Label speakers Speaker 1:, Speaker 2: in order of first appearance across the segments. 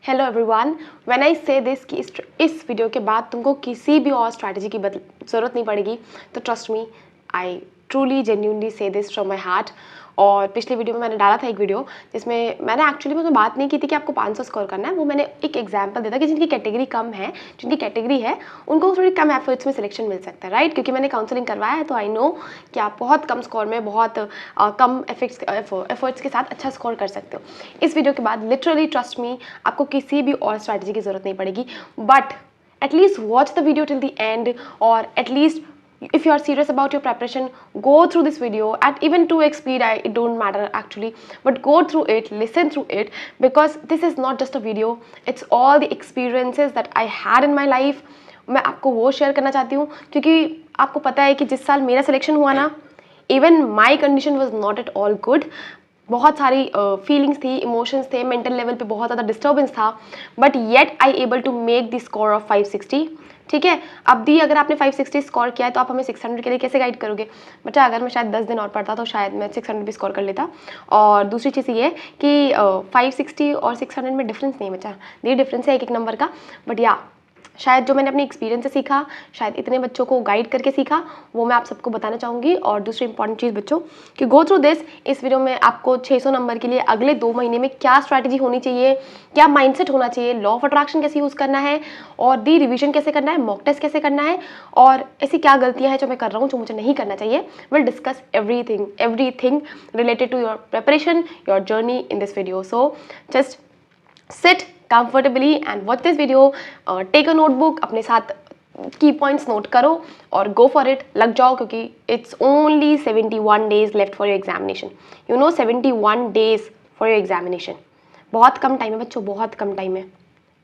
Speaker 1: Hello everyone, when I से this कि इस वीडियो के बाद तुमको किसी भी और स्ट्रैटेजी की ज़रूरत नहीं पड़ेगी, तो trust me, I truly genuinely से दिस फ्रॉम माई हार्ट। और पिछले वीडियो में मैंने डाला था एक वीडियो जिसमें मैंने एक्चुअली उसमें बात नहीं की थी कि आपको 500 स्कोर करना है। वो मैंने एक एग्जांपल दिया था कि जिनकी कैटेगरी कम है, जिनकी कैटेगरी है उनको थोड़ी कम एफर्ट्स में सिलेक्शन मिल सकता है, राइट? क्योंकि मैंने काउंसलिंग करवाया है तो आई नो कि आप बहुत कम स्कोर में बहुत कम एफर्ट्स के साथ अच्छा स्कोर कर सकते हो। इस वीडियो के बाद लिटरली ट्रस्ट मी, आपको किसी भी और स्ट्रैटेजी की ज़रूरत नहीं पड़ेगी, but at least watch the video till the end, और at least if you are serious about your preparation, go through this video at even 2x speed. It don't matter actually, but go through it, listen through it, because this is not just a video, it's all the experiences that I had in my life. मैं आपको वो share करना चाहती हूँ क्योंकि आपको पता है कि जिस साल मेरा सिलेक्शन हुआ ना, even my condition was not at all good. बहुत सारी फीलिंग्स थी, इमोशंस थे, मेंटल लेवल पे बहुत ज़्यादा डिस्टर्बेंस था, but yet I able to make the score of 560। ठीक है, अब दी अगर आपने 560 स्कोर किया है तो आप हमें 600 के लिए कैसे गाइड करोगे? बच्चा, अगर मैं शायद 10 दिन और पढ़ता तो शायद मैं 600 भी स्कोर कर लेता। और दूसरी चीज़ ये कि 560 और 600 में डिफरेंस नहीं है बच्चा, ये डिफरेंस है एक नंबर का। बट या शायद जो मैंने अपने एक्सपीरियंस से सीखा, शायद इतने बच्चों को गाइड करके सीखा, वो मैं आप सबको बताना चाहूँगी। और दूसरी इंपॉर्टेंट चीज़ बच्चों कि गो थ्रू दिस, इस वीडियो में आपको 600 नंबर के लिए अगले 2 महीने में क्या स्ट्रैटेजी होनी चाहिए, क्या माइंडसेट होना चाहिए, लॉ ऑफ अट्रैक्शन कैसे यूज़ करना है, और दी रिवीजन कैसे करना है, मॉक टेस्ट कैसे करना है, और ऐसी क्या गलतियाँ हैं जो मैं कर रहा हूँ जो मुझे नहीं करना चाहिए। Will discuss everything related to your preparation, your journey in this video. So just sit comfortably and watch this video. Take a notebook, अपने साथ की पॉइंट्स नोट करो और गो फॉर इट, लग जाओ, क्योंकि it's only 71 days left for your examination. 71 days for your examination. बहुत कम time है बच्चों, बहुत कम टाइम है।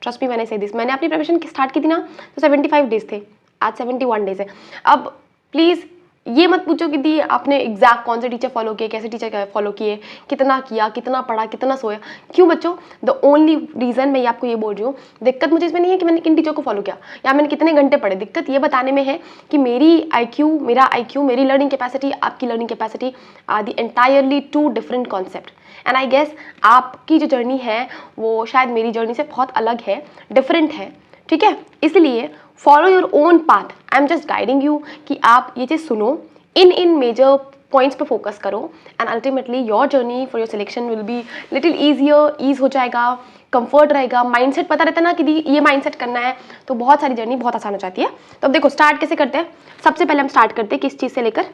Speaker 1: ट्रस्ट मी, मैंने से दिस, मैंने अपनी प्रिपरेशन स्टार्ट की थी ना तो 75 days थे, आज 71 days है। अब प्लीज़ ये मत पूछो कि दी आपने एग्जैक्ट कौन से टीचर फॉलो किए, कैसे टीचर फॉलो किए, कितना किया, कितना पढ़ा, कितना सोया। क्यों बच्चों? द ओनली रीज़न मैं आपको ये बोल रही हूँ, दिक्कत मुझे इसमें नहीं है कि मैंने किन टीचर को फॉलो किया या मैंने कितने घंटे पढ़े। दिक्कत ये बताने में है कि मेरा IQ, मेरी लर्निंग कैपेसिटी, आपकी learning capacity are the entirely 2 different concept. And I guess आपकी जो जर्नी है वो शायद मेरी जर्नी से बहुत अलग है, डिफरेंट है। ठीक है, इसलिए follow your own path. I am just guiding you कि आप ये चीज़ सुनो, इन मेजर पॉइंट्स पे फोकस करो, and ultimately your journey for your selection will be little easier, ease हो जाएगा, कंफर्ट रहेगा। माइंडसेट पता रहता है ना कि ये माइंडसेट करना है तो बहुत सारी जर्नी बहुत आसान हो जाती है। तो अब देखो स्टार्ट कैसे करते हैं। सबसे पहले हम स्टार्ट करते हैं किस चीज़ से लेकर,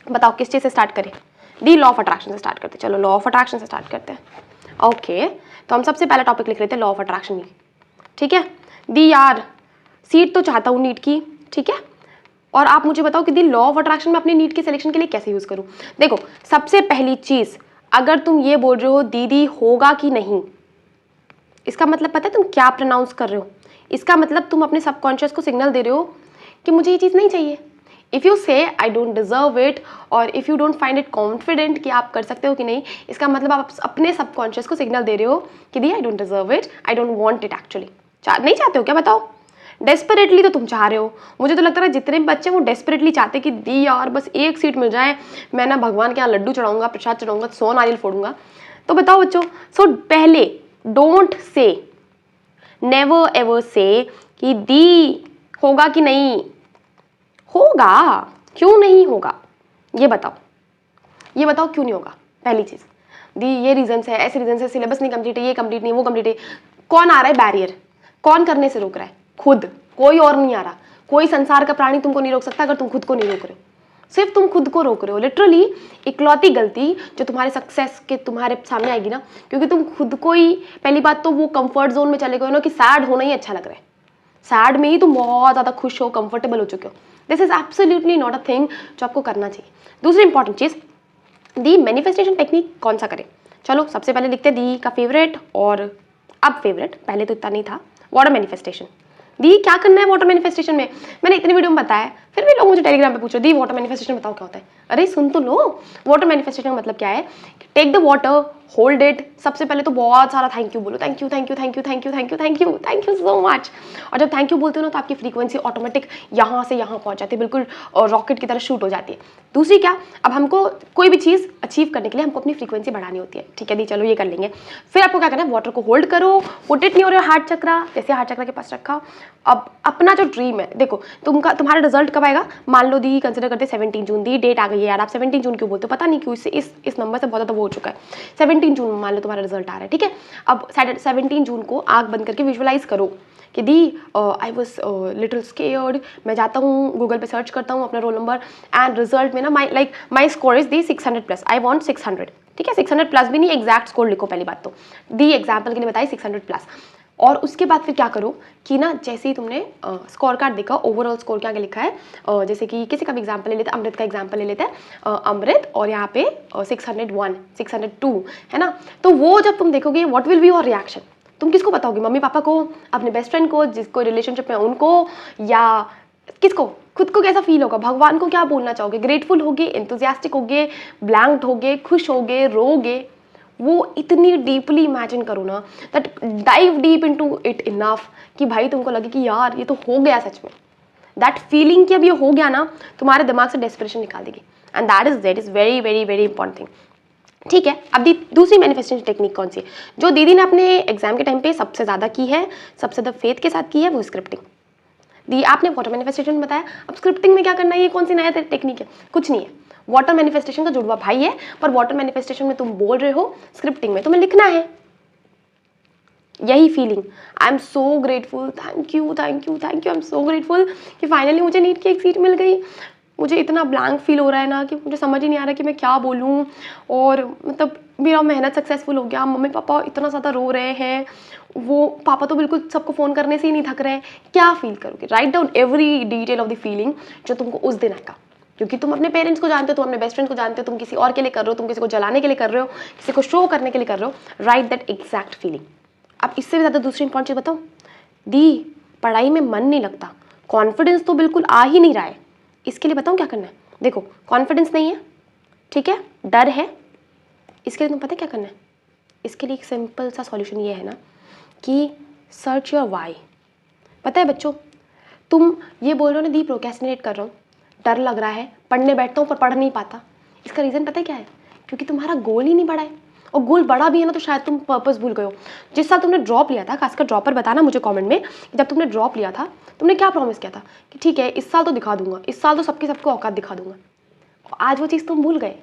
Speaker 1: बताओ किस चीज़ से स्टार्ट करें? दी लॉ ऑफ अट्रैक्शन से स्टार्ट करते हैं। चलो लॉ ऑफ अट्रैक्शन से स्टार्ट करते हैं। ओके, तो हम सबसे पहला टॉपिक लिख लेते हैं लॉ ऑफ अट्रैक्शन की। ठीक है दी, यार सीट तो चाहता हूँ नीट की, ठीक है, और आप मुझे बताओ कि दी लॉ ऑफ अट्रैक्शन में अपनी नीट के सिलेक्शन के लिए कैसे यूज़ करूँ। देखो सबसे पहली चीज़, अगर तुम ये बोल रहे हो दीदी होगा कि नहीं, इसका मतलब पता है तुम क्या प्रोनाउंस कर रहे हो? इसका मतलब तुम अपने सबकॉन्शियस को सिग्नल दे रहे हो कि मुझे ये चीज़ नहीं चाहिए। इफ़ यू से आई डोंट डिजर्व इट, और if you don't find it confident कि आप कर सकते हो कि नहीं, इसका मतलब आप अपने सबकॉन्शियस को सिग्नल दे रहे हो कि दी I don't deserve it, I don't want it. Actually नहीं चाहते हो क्या? बताओ। डेस्परेटली तो तुम चाह रहे हो। मुझे तो लगता है जितने बच्चे वो डेस्परेटली चाहते कि दी यार बस एक सीट मिल जाए, मैं ना भगवान के यहाँ लड्डू चढ़ाऊंगा, प्रसाद चढ़ाऊंगा, 100 नारियल फोड़ूंगा। तो बताओ बच्चों, सो पहले डोंट से, नेवर एवर से कि दी होगा कि नहीं। होगा, क्यों नहीं होगा? ये बताओ क्यों नहीं होगा? पहली चीज, दी ये रीजन है, ऐसे रीजन है, सिलेबस नहीं कंप्लीट है, ये कंप्लीट नहीं, वो कंप्लीट है। कौन आ रहा है बैरियर? कौन करने से रोक रहा है? खुद, कोई और नहीं आ रहा। कोई संसार का प्राणी तुमको नहीं रोक सकता अगर तुम खुद को नहीं रोक रहे हो। सिर्फ तुम खुद को रोक रहे हो। लिटरली इकलौती गलती जो तुम्हारे सक्सेस के तुम्हारे सामने आएगी ना, क्योंकि तुम खुद को ही, पहली बात तो वो कंफर्ट जोन में चले गए हो ना कि सैड होना ही अच्छा लग रहा है। सैड में ही तुम बहुत ज़्यादा खुश हो, कंफर्टेबल हो चुके हो। This is absolutely not a thing जो आपको करना चाहिए। दूसरी इंपॉर्टेंट चीज़, दी मैनिफेस्टेशन टेक्निक कौन सा करें? चलो सबसे पहले लिखते दी का फेवरेट, और अब फेवरेट, पहले तो इतना नहीं था, वाटर मैनिफेस्टेशन। दी क्या करना है वाटर मैनिफेस्टेशन में? मैंने इतनी वीडियो में बताया, फिर भी लोग मुझे टेलीग्राम पे पूछो दी वाटर मैनिफेस्टेशन बताओ क्या होता है। अरे सुन तो लो, वाटर मैनिफेस्टेशन का मतलब क्या है? Take the water, hold it. सबसे पहले तो बहुत सारा थैंक यू बोलो, thank you thank you thank you thank you thank you thank you thank you so much. और जब थैंक यू बोलते हो ना तो आपकी फ्रीक्वेंसी ऑटोमेटिक यहाँ से यहाँ पहुँच जाती है, बिल्कुल रॉकेट की तरह शूट हो जाती है। दूसरी क्या, अब हमको कोई भी चीज़ अचीव करने के लिए हमको अपनी फ्रीक्वेंसी बढ़ानी होती है, ठीक है दी, चलो ये कर लेंगे। फिर आपको क्या करना है, वाटर को होल्ड करो, put it near your heart chakra, जैसे हार्ट चक्रा के पास रखा। अब अपना जो ड्रीम है, देखो तुम्हारा रिजल्ट कब आएगा? मान लो दी, कंसिडर करते 17 जून, दी डेट आ गई है यार, आप 17 जून क्यों बोलते हो, पता नहीं क्यों इससे इस नंबर से बहुत ज़्यादा वो हो चुका है। 17 जून मान लो तुम्हारा रिजल्ट आ रहा है, ठीक है। अब 17 जून को आंख बंद करके विजुअलाइज करो कि दी आई वॉज लिटिल स्केयर्ड, मैं जाता हूँ गूगल पे सर्च करता हूँ अपना रोल नंबर एंड रिजल्ट में ना माई score is the 600+, I want 600, ठीक है। 600+ भी नहीं, एग्जैक्ट स्कोर लिखो पहली बात तो, दी एग्जाम्पल के लिए बताई 600+। और उसके बाद फिर क्या करो कि ना, जैसे ही तुमने स्कोर कार्ड देखा, ओवरऑल स्कोर क्या लिखा है, जैसे कि किसी का भी एग्जाम्पल ले लेते हैं, अमृत का एग्जाम्पल ले लेते हैं, अमृत और यहाँ पे 601 602 है ना। तो वो जब तुम देखोगे, what will be your reaction? तुम किसको बताओगे? मम्मी पापा को, अपने बेस्ट फ्रेंड को, जिसको रिलेशनशिप में उनको, या किसको? खुद को कैसा फील होगा? भगवान को क्या बोलना चाहोगे? ग्रेटफुल होगे, एंथुजियास्टिक होगे, ब्लैंक्ड होगे, खुश होगे, रोगे? वो इतनी डीपली इमेजिन करो ना, that dive deep into it enough कि भाई तुमको लगे कि यार ये तो हो गया सच में। दैट फीलिंग कि अब ये हो गया ना, तुम्हारे दिमाग से डेस्परेशन निकाल देगी, and that is very very very important thing, ठीक है। अब दूसरी मैनिफेस्टेशन टेक्निक कौन सी है, जो दीदी ने अपने एग्जाम के टाइम पे सबसे ज़्यादा की है, सबसे ज़्यादा फेथ के साथ की है, वो स्क्रिप्टिंग। दी आपने वाटर मैनिफेस्टेशन बताया, अब स्क्रिप्टिंग में क्या करना है? ये कौन सी नया टेक्निक है? कुछ नहीं है, वाटर मैनिफेस्टेशन का जुड़वा भाई है, पर वाटर मैनिफेस्टेशन में तुम बोल रहे हो, स्क्रिप्टिंग में तुम्हें लिखना है यही feeling, I am so grateful, thank you thank you thank you, I am so grateful कि फाइनली मुझे नीट की एक सीट मिल गई। मुझे इतना ब्लैंक फील हो रहा है ना कि मुझे समझ ही नहीं आ रहा कि मैं क्या बोलूँ, और मतलब मेरा मेहनत सक्सेसफुल हो गया। मम्मी पापा इतना ज़्यादा रो रहे हैं, वो पापा तो बिल्कुल सबको फ़ोन करने से ही नहीं थक रहे हैं। क्या फील करोगे? Write down every detail of the feeling जो तुमको उस दिन आएगा, क्योंकि तुम अपने पेरेंट्स को जानते हो, तुम अपने बेस्ट फ्रेंड को जानते हो, तुम किसी और के लिए कर रहे हो, तुम किसी को जलाने के लिए कर रहे हो, किसी को शो करने के लिए कर रहे हो। Right that exact feeling. अब इससे भी ज़्यादा दूसरी इंपॉर्टेंट चीज़ बताओ दी, पढ़ाई में मन नहीं लगता, कॉन्फिडेंस तो बिल्कुल आ ही नहीं रहा है, इसके लिए बताऊँ क्या करना है? देखो, कॉन्फिडेंस नहीं है, ठीक है, डर है, इसके लिए तुम पता है क्या करना है? इसके लिए एक सिंपल सा सॉल्यूशन ये है ना कि सर्च योर वाई। पता है बच्चों, तुम ये बोल रहे हो ना दी प्रोक्रेस्टिनेट कर रहा हूँ, डर लग रहा है, पढ़ने बैठता हूँ पर पढ़ नहीं पाता, इसका रीज़न पता है क्या है? क्योंकि तुम्हारा गोल ही नहीं बढ़ा है, और गोल बड़ा भी है ना तो शायद तुम पर्पस भूल गए हो। जिस साल तुमने ड्रॉप लिया था, खासकर ड्रॉपर बताना मुझे कमेंट में, जब तुमने ड्रॉप लिया था तुमने क्या प्रॉमिस किया था कि ठीक है इस साल तो दिखा दूंगा, इस साल तो सबको औकात दिखा दूंगा। आज वो चीज़ तुम भूल गए।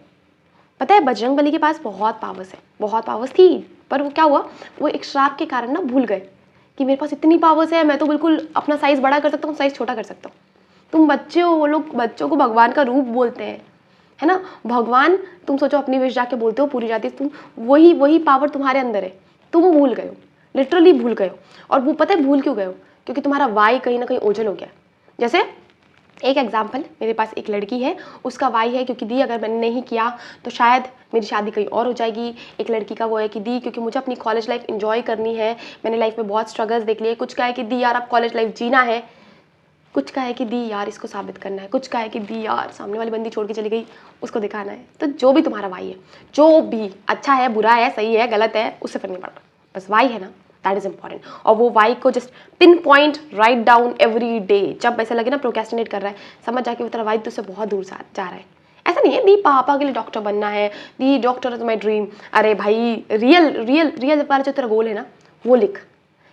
Speaker 1: पता है बजरंगबली के पास बहुत पावर्स है, बहुत पावर्स थी, पर वो क्या हुआ, वो एक श्राप के कारण ना भूल गए कि मेरे पास इतनी पावर्स है, मैं तो बिल्कुल अपना साइज़ बड़ा कर सकता हूँ, साइज़ छोटा कर सकता हूँ। तुम बच्चे हो, वो लोग बच्चों को भगवान का रूप बोलते हैं, है ना। भगवान, तुम सोचो अपनी विश जाके बोलते हो पूरी जाती है, तुम वही पावर तुम्हारे अंदर है, तुम भूल गए हो, लिटरली भूल गए हो। और वो पता है भूल क्यों गए हो? क्योंकि तुम्हारा वाई कहीं ना कहीं ओझल हो गया। जैसे एक एग्जाम्पल, मेरे पास एक लड़की है, उसका वाई है क्योंकि दी अगर मैंने नहीं किया तो शायद मेरी शादी कहीं और हो जाएगी। एक लड़की का वो है कि दी क्योंकि मुझे अपनी कॉलेज लाइफ एंजॉय करनी है, मैंने लाइफ में बहुत स्ट्रगल्स देख लिए। कुछ का है कि दी यार अब कॉलेज लाइफ जीना है, कुछ का है कि दी यार इसको साबित करना है, कुछ का है कि दी यार सामने वाली बंदी छोड़ के चली गई उसको दिखाना है। तो जो भी तुम्हारा वाई है, जो भी अच्छा है, बुरा है, सही है, गलत है, उससे फर्क नहीं पड़ता, बस वाई है ना, दैट इज इंपॉर्टेंट। और वो वाई को just pin point write down every day. जब ऐसा लगे ना प्रोक्रेस्टिनेट कर रहा है, समझ जाके वो तेरा वाई तुझसे बहुत दूर जा रहा है। ऐसा नहीं है दी पापा के लिए डॉक्टर बनना है, दी डॉक्टर इज माई ड्रीम। अरे भाई रियल रियल रियल वाला जो तेरा गोल है ना वो लिख,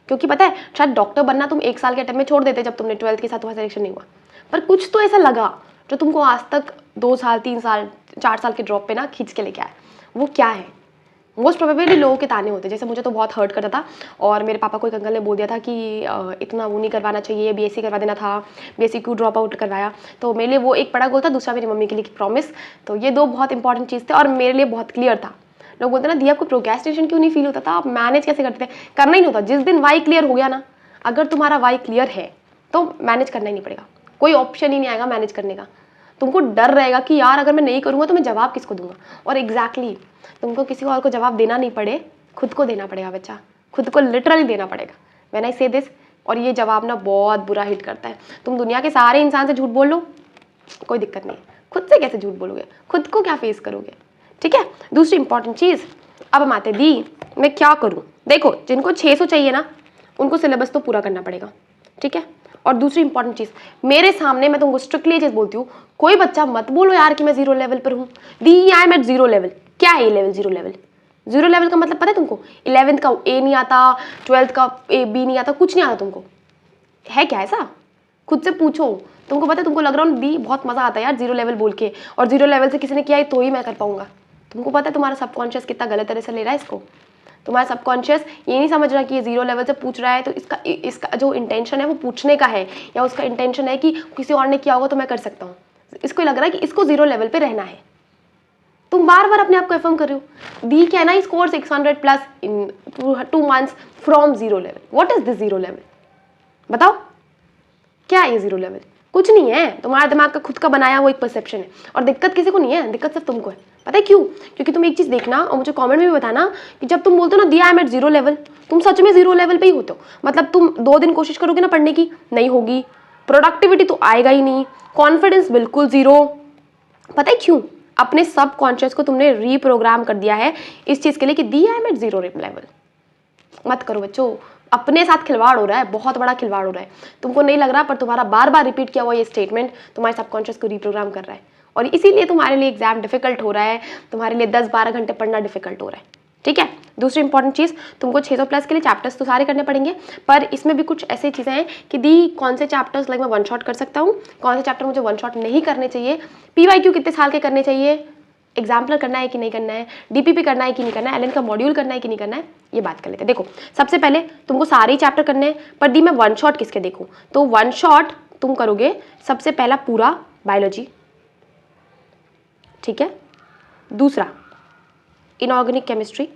Speaker 1: क्योंकि पता है शायद डॉक्टर बनना तुम 1 साल के टाइम में छोड़ देते जब तुमने 12th के साथ तुम्हारा सिलेक्शन नहीं हुआ, पर कुछ तो ऐसा लगा जो तुमको आज तक 2 साल 3 साल 4 साल के ड्रॉप पे ना खींच के लेके आए। वो क्या है? मोस्ट प्रोबेबली लोगों के ताने होते, जैसे मुझे तो बहुत हर्ट करता था, और मेरे पापा को एक अंकल ने बोल दिया था कि इतना वो नहीं करवाना चाहिए, बीएससी करवा देना था, बीएससी क्यों ड्रॉप आउट करवाया। तो मेरे लिए वो एक बड़ा गोल था, दूसरा मेरी मम्मी के लिए प्रॉमिस। तो ये 2 बहुत इंपॉर्टेंट चीज़ थे और मेरे लिए बहुत क्लियर था। लोग बोलते ना दी आपको प्रोक्रेस्टिनेशन क्यों नहीं फील होता था, आप मैनेज कैसे करते थे? करना ही नहीं होता। जिस दिन वाई क्लियर हो गया ना, अगर तुम्हारा वाई क्लियर है तो मैनेज करना ही नहीं पड़ेगा, कोई ऑप्शन ही नहीं आएगा मैनेज करने का। तुमको डर रहेगा कि यार अगर मैं नहीं करूँगा तो मैं जवाब किसको दूंगा, और एग्जैक्टली तुमको किसी और को जवाब देना नहीं पड़े, खुद को देना पड़ेगा बच्चा, खुद को लिटरली देना पड़ेगा। व्हेन आई से दिस, और ये जवाब ना बहुत बुरा हिट करता है। तुम दुनिया के सारे इंसान से झूठ बोल लो, कोई दिक्कत नहीं है, खुद से कैसे झूठ बोलोगे, खुद को क्या फेस करोगे, ठीक है। दूसरी इंपॉर्टेंट चीज़, अब हम आते दी मैं क्या करूँ। देखो जिनको 600 चाहिए ना उनको सिलेबस तो पूरा करना पड़ेगा, ठीक है। और दूसरी इंपॉर्टेंट चीज़, मेरे सामने मैं तुमको स्ट्रिक्टली ये चीज़ बोलती हूँ, कोई बच्चा मत बोलो यार कि मैं 0 लेवल पर हूँ। दी आई एम एट 0 लेवल। क्या है ये लेवल 0 लेवल? 0 लेवल का मतलब पता है तुमको? 11th का ए नहीं आता, 12th का ए बी नहीं आता, कुछ नहीं आता तुमको, है क्या ऐसा? खुद से पूछो। तुमको पता है, तुमको लग रहा है दी बहुत मजा आता है यार 0 लेवल बोल के, और 0 लेवल से किसी ने किया है तो ही मैं कर पाऊंगा। तुमको पता है तुम्हारा सबकॉन्शियस कितना गलत तरह से ले रहा है इसको। तुम्हारा सबकॉन्शियस ये नहीं समझ रहा कि ये 0 लेवल से पूछ रहा है तो इसका जो इंटेंशन है वो पूछने का है, या उसका इंटेंशन है कि किसी और ने किया होगा तो मैं कर सकता हूँ। इसको लग रहा है कि इसको 0 लेवल पे रहना है। तुम बार बार अपने आप को एफर्म कर रहे हो। दी can I score 600 plus in 2 months from 0 level. What is this 0 level? बताओ क्या है ये 0 लेवल? कुछ नहीं है, तुम्हारा दिमाग का खुद का बनाया वो एक परसेप्शन है, और दिक्कत किसी को नहीं है, दिक्कत सिर्फ तुमको है। पता है क्यों? क्योंकि तुम एक चीज देखना और मुझे कमेंट में भी बताना कि जब तुम बोलते हो ना दी आई एम एट 0 लेवल, तुम सच में 0 लेवल पे ही होते हो। मतलब तुम 2 दिन कोशिश करोगे ना पढ़ने की, नहीं होगी, प्रोडक्टिविटी तो आएगा ही नहीं, कॉन्फिडेंस बिल्कुल 0। पता है क्यों? अपने सब कॉन्शियस को तुमने रीप्रोग्राम कर दिया है इस चीज के लिए कि दी आई एम एट 0 लेवल। मत करो बच्चों, अपने साथ खिलवाड़ हो रहा है, बहुत बड़ा खिलवाड़ हो रहा है। तुमको नहीं लग रहा, पर तुम्हारा बार बार रिपीट किया हुआ ये स्टेटमेंट तुम्हारे सबकॉन्शियस को रीप्रोग्राम कर रहा है, और इसीलिए तुम्हारे लिए एग्जाम डिफिकल्ट हो रहा है, तुम्हारे लिए 10-12 घंटे पढ़ना डिफिकल्ट हो रहा है, ठीक है। दूसरी इंपॉर्टेंट चीज़, तुमको 600 प्लस के लिए चैप्टर्स तो सारे करने पड़ेंगे, पर इसमें भी कुछ ऐसी चीज़ें हैं कि दी कौन से चैप्टर्स लाइक मैं 1 शॉट कर सकता हूँ, कौन से चैप्टर मुझे 1 शॉट नहीं करने चाहिए, PYQ कितने साल के करने चाहिए, एग्जाम्पलर करना है कि नहीं करना है, DPP करना है कि नहीं करना है, LN का मॉड्यूल करना है कि नहीं करना है, ये बात कर लेते हैं। देखो सबसे पहले तुमको सारे ही चैप्टर करने हैं, पर दी मैं 1 शॉट किसके देखूं, तो 1 शॉट तुम करोगे सबसे पहला पूरा बायोलॉजी, ठीक है। दूसरा इनऑर्गेनिक केमिस्ट्री,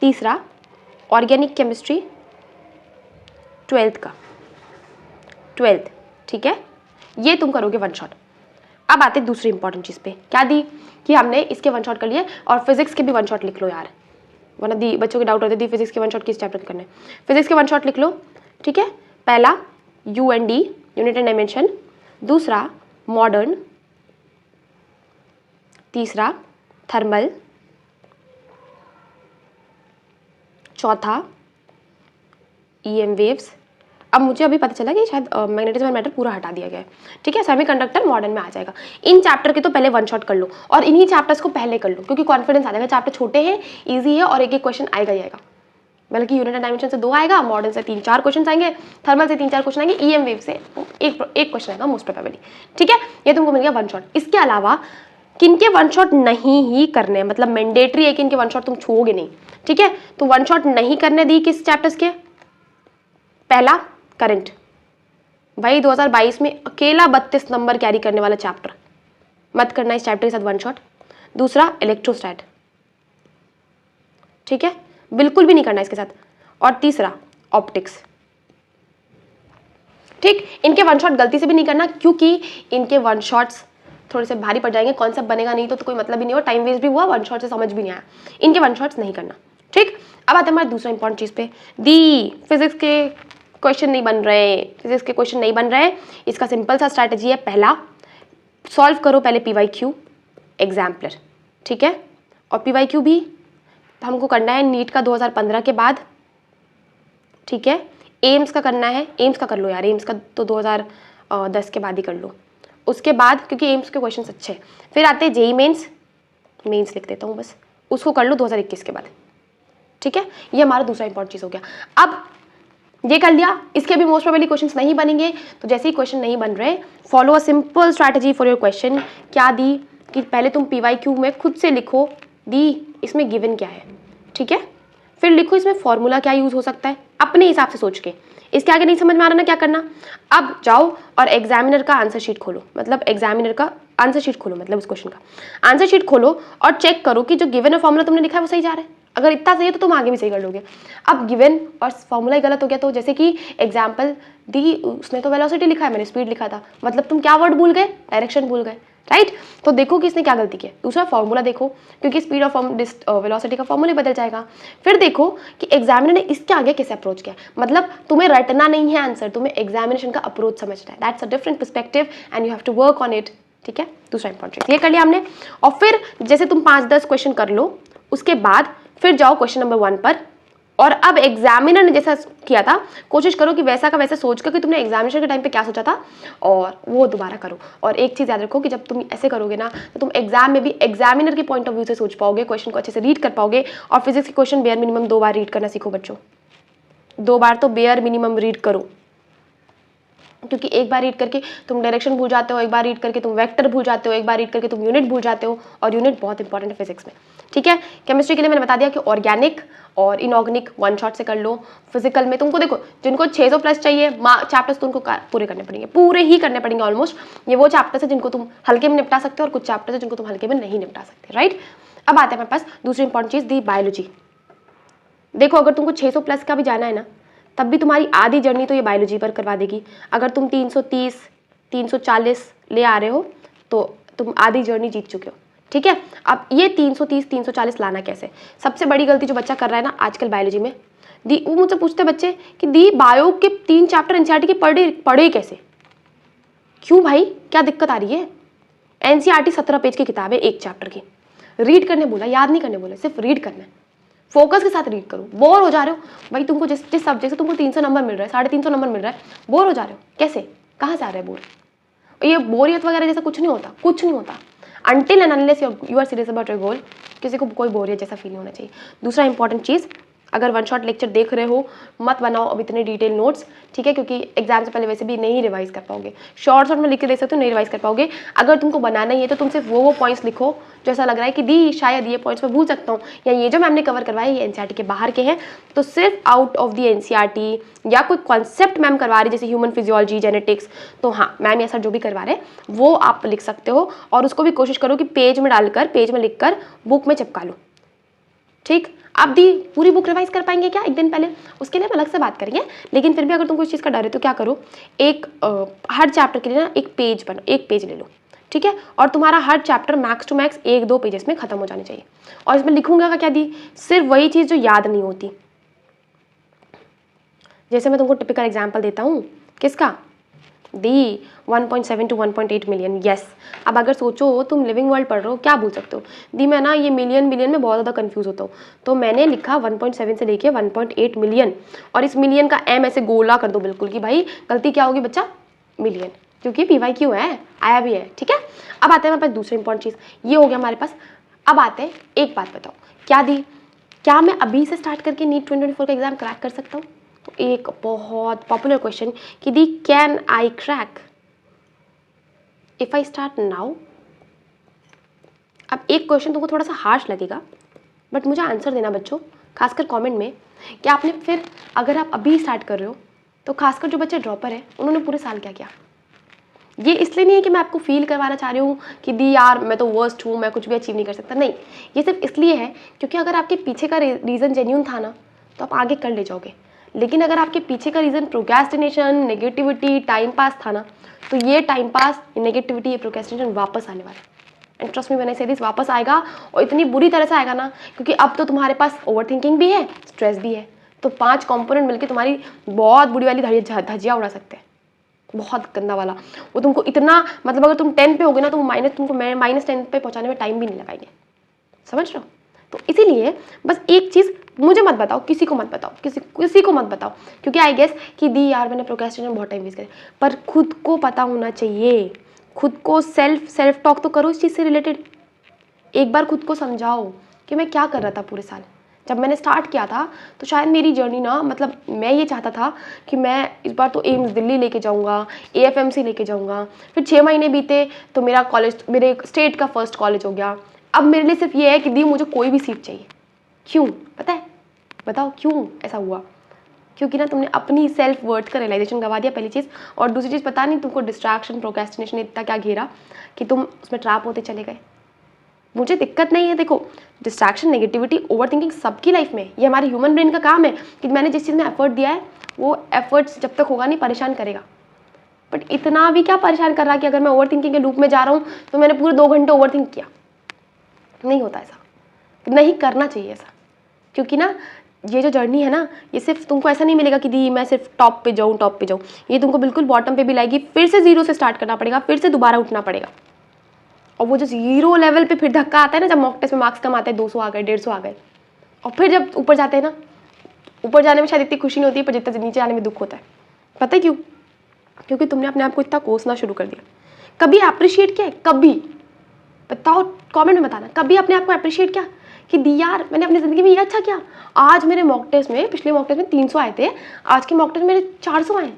Speaker 1: तीसरा ऑर्गेनिक केमिस्ट्री 12th का, 12th, ठीक है, ये तुम करोगे 1 शॉट। अब आते दूसरी इंपॉर्टेंट चीज़ पे, क्या दी कि हमने इसके 1 शॉट कर लिए, और फिजिक्स के भी 1 शॉट लिख लो यार, वरना दी बच्चों के डाउट होते दी फिजिक्स के 1 शॉट किस चैप्टर के करने। फिजिक्स के 1 शॉट लिख लो, ठीक है। पहला UND, यूनिट एंड डायमेंशन, दूसरा मॉडर्न, तीसरा थर्मल, चौथा EM वेव्स। अब मुझे अभी पता चला कि शायद मैग्नेटिज्म एंड मैटर पूरा हटा दिया गया है, ठीक है। सेमीकंडक्टर मॉडर्न में आ जाएगा। इन चैप्टर के तो पहले 1 शॉट कर लो, और इन्हीं चैप्टर्स को पहले कर लो, क्योंकि कॉन्फिडेंस आ जाएगा। चैप्टर छोटे हैं, इजी है, और एक एक क्वेश्चन आएगा ही आएगा। बल्कि यूनिट एंड डायमेंशन से 2 आएगा, मॉडर्न से 3-4 क्वेश्चन आएंगे, थर्मल से 3-4 क्वेश्चन आएंगे, EM वेव से एक क्वेश्चन आएगा मोस्ट प्रोबेबली, ठीक है। ये तुमको मिल गया 1 शॉट। इसके अलावा किनके 1 शॉट नहीं ही करने, मतलब मैंडेटरी है कि इनके 1 शॉट तुम छूओगे नहीं, ठीक है। तो 1 शॉट नहीं करने दी किस चैप्टर्स के, पहला करंट, भाई 2022 में अकेला 32 नंबर कैरी करने वाला चैप्टर, मत करना इस चैप्टर के साथ 1 शॉट। दूसरा इलेक्ट्रोस्टैट, ठीक है, बिल्कुल भी नहीं करना इसके साथ। और तीसरा ऑप्टिक्स, ठीक। इनके 1 शॉट गलती से भी नहीं करना, क्योंकि इनके 1 शॉट्स थोड़े से भारी पड़ जाएंगे, कॉन्सेप्ट बनेगा नहीं तो कोई मतलब भी नहीं हुआ, टाइम वेस्ट भी हुआ, 1 शॉट से समझ भी नहीं आया। इनके 1 शॉट्स नहीं करना, ठीक। अब आते हैं हमारे दूसरा इंपॉर्टेंट चीज़ पे, दी फिजिक्स के क्वेश्चन नहीं बन रहे, फिजिक्स के क्वेश्चन नहीं बन रहे। इसका सिंपल सा स्ट्रैटेजी है, पहला सॉल्व करो पहले PYQ एग्जाम्पलर, ठीक है। और PYQ भी हमको करना है नीट का 2015 के बाद, ठीक है। एम्स का करना है, एम्स का कर लो यार, एम्स का तो 2010 के बाद ही कर लो। उसके बाद क्योंकि एम्स के क्वेश्चन अच्छे, फिर आते हैं जेई मेंस लिख देता हूँ बस, उसको कर लो 2021 के बाद, ठीक है। ये हमारा दूसरा इंपॉर्टेंट चीज़ हो गया। अब ये कर लिया, इसके भी मोस्ट प्रोबेबली क्वेश्चंस नहीं बनेंगे, तो जैसे ही क्वेश्चन नहीं बन रहे, follow a simple strategy for your question. क्या दी कि पहले तुम PYQ में खुद से लिखो दी इसमें गिवन क्या है, ठीक है। फिर लिखो इसमें फॉर्मूला क्या यूज हो सकता है, अपने हिसाब से सोच के। इसके आगे नहीं समझ में आ रहा ना क्या करना, अब जाओ और एग्जामिनर का आंसर शीट खोलो, मतलब एग्जामिनर का आंसर शीट खोलो, मतलब उस क्वेश्चन का आंसर शीट खोलो और चेक करो कि जो गिवन फॉर्मूला तुमने लिखा है वो सही जा रहा है। अगर इतना सही है तो तुम आगे भी सही कर लोगे। अब गिवन और फॉर्मूला ही गलत हो गया, तो जैसे कि एग्जाम्पल दी उसने तो वेलोसिटी लिखा है, मैंने स्पीड लिखा था, मतलब तुम क्या वर्ड भूल गए, डायरेक्शन भूल गए, राइट। तो देखो कि इसने क्या गलती की है। दूसरा फॉर्मूला देखो, क्योंकि स्पीड ऑफ वेलोसिटी का फॉर्मूला बदल जाएगा। फिर देखो कि एग्जामिनर ने इसके आगे कैसे अप्रोच किया, मतलब तुम्हें रटना नहीं है आंसर, तुम्हें एग्जामिनेशन का अप्रोच समझना है। That's a different perspective and you have to work on it. ठीक है, दूसरा इंपॉर्टेंट ये कर लिया हमने। और फिर जैसे तुम 5-10 क्वेश्चन कर लो, उसके बाद फिर जाओ क्वेश्चन नंबर 1 पर। और अब एग्जामिनर ने जैसा किया था कोशिश करो कि वैसा का वैसा सोच कर कि तुमने एग्जामिनेशन के टाइम पे क्या सोचा था और वो दोबारा करो। और एक चीज़ याद रखो कि जब तुम ऐसे करोगे ना तो तुम एग्जाम में भी एग्जामिनर के पॉइंट ऑफ व्यू से सोच पाओगे, क्वेश्चन को अच्छे से रीड कर पाओगे। और फिजिक्स के क्वेश्चन बेयर मिनिमम 2 बार रीड करना सीखो बच्चों, 2 बार तो बेयर मिनिमम रीड करो, क्योंकि एक बार रीड करके तुम डायरेक्शन भूल जाते हो, एक बार रीड करके तुम वेक्टर भूल जाते हो, एक बार रीड करके तुम यूनिट भूल जाते हो, और यूनिट बहुत इंपॉर्टेंट है फिजिक्स में। ठीक है, केमिस्ट्री के लिए मैंने बता दिया कि ऑर्गेनिक और इनऑर्गेनिक 1 शॉट से कर लो। फिजिकल में तुमको देखो जिनको 600 प्लस चाहिए चैप्टर्स तो उनको पूरे करने पड़ेंगे, पूरे ही करने पड़ेंगे ऑलमोस्ट। ये वो चैप्टर्स है जिनको तुम हल्के में निपटा सकते हो और कुछ चैप्टर्स है जिनको तुम हल्के में नहीं निपटा सकते। राइट, अब आते हैं हमारे पास दूसरी इंपॉर्टेंट चीज़ दी बायोलॉजी। देखो अगर तुमको 600 प्लस का भी जाना है ना, तब भी तुम्हारी आधी जर्नी तो ये बायोलॉजी पर करवा देगी। अगर तुम 330 340 ले आ रहे हो तो तुम आधी जर्नी जीत चुके हो। ठीक है, अब ये 330 340 लाना कैसे? सबसे बड़ी गलती जो बच्चा कर रहा है ना आजकल बायोलॉजी में, दी वो मुझसे पूछते बच्चे कि दी बायो के 3 चैप्टर एनसीईआरटी के पढ़े कैसे? क्यों भाई, क्या दिक्कत आ रही है? एनसीईआरटी 17 पेज की किताब है एक चैप्टर की। रीड करने बोला, याद नहीं करने बोला, सिर्फ रीड करना है। फोकस के साथ रीड करो। बोर हो जा रहे हो भाई, तुमको जिस सब्जेक्ट से तुमको 300 नंबर मिल रहा है, 350 नंबर मिल रहा है, बोर हो जा रहे हो कैसे? कहाँ से आ रहा है बोर? ये बोरियत वगैरह जैसा कुछ नहीं होता, कुछ नहीं होता। Until and unless you are serious about your goal, किसी को कोई बोरियत जैसा फील नहीं होना चाहिए। दूसरा इंपॉर्टेंट चीज़, अगर 1 शॉट लेक्चर देख रहे हो मत बनाओ अब इतने डिटेल नोट्स। ठीक है, क्योंकि एग्जाम से पहले वैसे भी नहीं रिवाइज कर पाओगे। शॉर्ट में लिख के दे सकते हो, नहीं रिवाइज कर पाओगे। अगर तुमको बनाना ही है तो तुम सिर्फ वो पॉइंट्स लिखो जो ऐसा लग रहा है कि दी शायद ये पॉइंट्स मैं भूल सकता हूँ, या ये जो मैम ने कवर करवाया ये एनसीईआरटी के बाहर के हैं, तो सिर्फ आउट ऑफ दी एनसीईआरटी या कोई कॉन्सेप्ट मैम करवा रही जैसे ह्यूमन फिजियोलॉजी, जेनेटिक्स, तो हाँ मैम या सर जो भी करवा रहे हैं वो आप लिख सकते हो। और उसको भी कोशिश करो कि पेज में डालकर, पेज में लिखकर बुक में चिपका लो। ठीक, आप दी पूरी बुक रिवाइज कर पाएंगे क्या एक दिन पहले? उसके लिए हम अलग से बात करेंगे, लेकिन फिर भी अगर तुमको इस चीज़ का डर है तो क्या करो, एक हर चैप्टर के लिए ना एक पेज ले लो। ठीक है, और तुम्हारा हर chapter max to max 1-2 pages में खत्म हो जाने चाहिए। और इसमें लिखूंगा का क्या दी, सिर्फ वही चीज़ जो याद नहीं होती। जैसे मैं तुमको टिपिकल एग्जाम्पल देता हूँ, किसका दी 1.7 to 1.8 मिलियन। यस, अब अगर सोचो तुम लिविंग वर्ल्ड पढ़ रहे हो, क्या बोल सकते हो दी मैं ना ये मिलियन में बहुत ज़्यादा कंफ्यूज होता हूँ, तो मैंने लिखा 1.7 से लेके 1.8 मिलियन, और इस मिलियन का एम ऐसे गोला कर दो बिल्कुल कि भाई गलती क्या होगी बच्चा, मिलियन, क्योंकि PYQ है, आया भी है। ठीक है, अब आते हैं हमारे पास दूसरी इंपॉर्टेंट चीज़, ये हो गया हमारे पास। अब आते हैं, एक बात बताओ, क्या दी क्या मैं अभी से स्टार्ट करके नीट 2024 का एग्जाम क्रैक कर सकता हूँ? तो एक बहुत पॉपुलर क्वेश्चन कि दी can I crack if I start now? अब एक क्वेश्चन तुमको थोड़ा सा हार्श लगेगा, बट मुझे आंसर देना बच्चों, खासकर कमेंट में कि आपने फिर अगर आप अभी स्टार्ट कर रहे हो तो खासकर जो बच्चे ड्रॉपर हैं उन्होंने पूरे साल क्या किया। ये इसलिए नहीं है कि मैं आपको फील करवाना चाह रही हूँ कि दी यार मैं तो वर्स्ट हूँ, मैं कुछ भी अचीव नहीं कर सकता, नहीं, ये सिर्फ इसलिए है क्योंकि अगर आपके पीछे का रीज़न जेन्यून था ना तो आप आगे कर ले जाओगे। लेकिन अगर आपके पीछे का reason procrastination, negativity, time pass था ना, तो ये टाइम पास, नेगेटिविटी, ये प्रोक्रेस्टिनेशन वापस आने वाला है। And trust me when I से दिस, वापस आएगा, और इतनी बुरी तरह से आएगा ना, क्योंकि अब तो तुम्हारे पास ओवर थिंकिंग भी है, स्ट्रेस भी है, तो 5 कंपोनेंट मिलकर तुम्हारी बहुत बुरी वाली धज्जियाँ उड़ा सकते हैं, बहुत गंदा वाला। वो तुमको इतना, मतलब अगर तुम 10 पे होगे ना तो तुमको -10 पे पहुँचाने में टाइम भी नहीं लगाएंगे, समझ रहे हो? तो इसीलिए बस एक चीज़ मुझे मत बताओ, किसी को मत बताओ, किसी को मत बताओ, क्योंकि आई गेस कि दी यार मैंने प्रोक्रेस्टिनेशन में बहुत टाइम वेस्ट किया, पर खुद को पता होना चाहिए, खुद को सेल्फ टॉक तो करो इस चीज़ से रिलेटेड। एक बार खुद को समझाओ कि मैं क्या कर रहा था पूरे साल। जब मैंने स्टार्ट किया था तो शायद मेरी जर्नी ना, मतलब मैं ये चाहता था कि मैं इस बार तो एम्स दिल्ली लेके जाऊंगा, AFMC लेके जाऊंगा। फिर 6 महीने बीते तो मेरा कॉलेज मेरे स्टेट का फर्स्ट कॉलेज हो गया। अब मेरे लिए सिर्फ ये है कि दी मुझे कोई भी सीट चाहिए। क्यों पता है? बताओ क्यों ऐसा हुआ? क्योंकि ना तुमने अपनी सेल्फ वर्थ का रियलाइजेशन गवा दिया, पहली चीज़। और दूसरी चीज़, पता नहीं तुमको डिस्ट्रैक्शन, प्रोक्रेस्टिनेशन इतना क्या घेरा कि तुम उसमें ट्रैप होते चले गए। मुझे दिक्कत नहीं है, देखो डिस्ट्रैक्शन, नेगेटिविटी, ओवर थिंकिंग सबकी लाइफ में, ये हमारे ह्यूमन ब्रेन का काम है कि मैंने जिस चीज़ में एफर्ट दिया है वो एफर्ट्स जब तक होगा नहीं परेशान करेगा। बट इतना भी क्या परेशान कर रहा कि अगर मैं ओवर थिंकिंग के लूप में जा रहा हूँ तो मैंने पूरे 2 घंटे ओवर थिंक किया। नहीं होता ऐसा, नहीं करना चाहिए ऐसा, क्योंकि ना ये जो जर्नी है ना, ये सिर्फ तुमको ऐसा नहीं मिलेगा कि दी मैं सिर्फ टॉप पे जाऊँ, ये तुमको बिल्कुल बॉटम पे भी लाएगी। फिर से जीरो से स्टार्ट करना पड़ेगा, फिर से दोबारा उठना पड़ेगा। और वो जो जीरो लेवल पे फिर धक्का आता है ना, जब मॉक टेस्ट में मार्क्स कम आते हैं, 200 आ गए, 150 आ गए, और फिर जब ऊपर जाते हैं ना, ऊपर जाने में शायद इतनी खुशी नहीं होती है, पर जितना नीचे आने में दुख होता है। पता है क्यों? क्योंकि तुमने अपने आप को इतना कोसना शुरू कर दिया। कभी अप्रिशिएट किया है? कभी बताओ, कमेंट में बताना, कभी अपने आप को अप्रिशिएट किया कि दी यार मैंने अपनी ज़िंदगी में ये अच्छा किया। आज मेरे मॉक टेस्ट में, पिछले मॉक टेस्ट में 300 आए थे, आज के मॉक टेस्ट में मेरे 400 आए।